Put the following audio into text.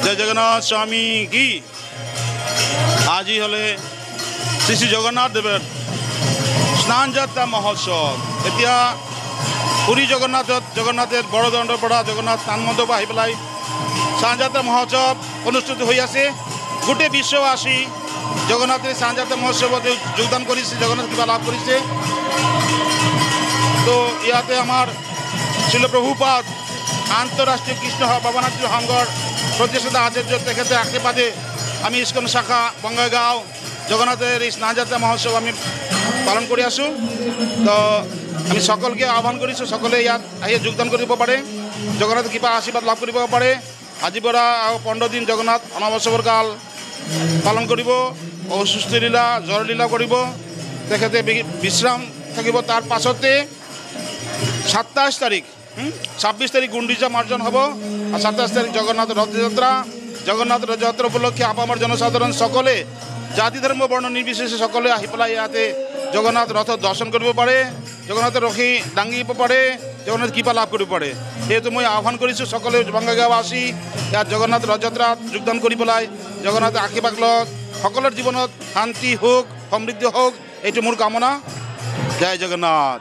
জয় জগন্নাথ স্বামী কি। আজি হলে শ্রী শ্রী জগন্নাথ দেবের স্নান যাত্রা মহোৎসব। এতিয়া পুরী জগন্নাথের বড়দণ্ডর পড়া জগন্নাথ স্নান মণ্ডপ আহি পেলাই স্নান যাত্রা মহোৎসব অনুষ্ঠিত হয়ে আছে। গোটে বিশ্ববাসী জগন্নাথের স্নান যাত্রা মহোৎসবত যোগদান করেছে, জগন্নাথ কৃপা লাভ করেছে। তো ইয়াতে আমার শিল প্রভুপাদ আন্তঃরাষ্ট্রীয় কৃষ্ণ ভবনাথী সংঘর প্রতিষ্ঠাতা আচার্য তেখেতে আশীর্বাদে আমি ইস্কন শাখা বঙ্গাইগাঁও জগন্নাথের এই স্নানযাত্রা মহোৎসব আমি পালন করে আছো। তো আমি সকলকে আহ্বান কৰিছোঁ, সকলে ইয়াত আহি যোগদান কৰিব পাৰে, জগন্নাথ কৃপা আশীৰ্বাদ লাভ কৰিব পাৰে। আজিৰ পৰা 15 দিন জগন্নাথ অমাৱস্যাৰ কাল পালন কৰিব, অসুস্থ লীলা জ্বৰ লীলা কৰিব, তেখেতে বিশ্ৰাম থাকিব। তাৰ পাছতে 27 তাৰিখ 26 তারিখ গুন্ডিচা মার্জন হব আর 27 তারিখ জগন্নাথ রথযাত্রা। জগন্নাথ রথযাত্রা উপলক্ষে আপামার জনসাধারণ সকলে জাতি ধর্ম বর্ণ নির্বিশেষে সকলে আহি পেলাই ইয়াতে জগন্নাথ রথ দর্শন কৰিব পাৰে, জগন্নাথেৰ ৰখি দাঙিব পাৰে, জগন্নাথ কৃপা লাভ কৰিব পাৰে। সেহেতু মই আহ্বান কৰিছোঁ সকলে বঙ্গাইগাঁওবাসী ইয়াত জগন্নাথ ৰথযাত্ৰাত যোগদান কৰি পেলাই জগন্নাথেৰ আশীৰ্বাদ লওক, সকলেৰ জীবনত শান্তি হোক, সমৃদ্ধি হোক, এইটো মোৰ কামনা। জয় জগন্নাথ।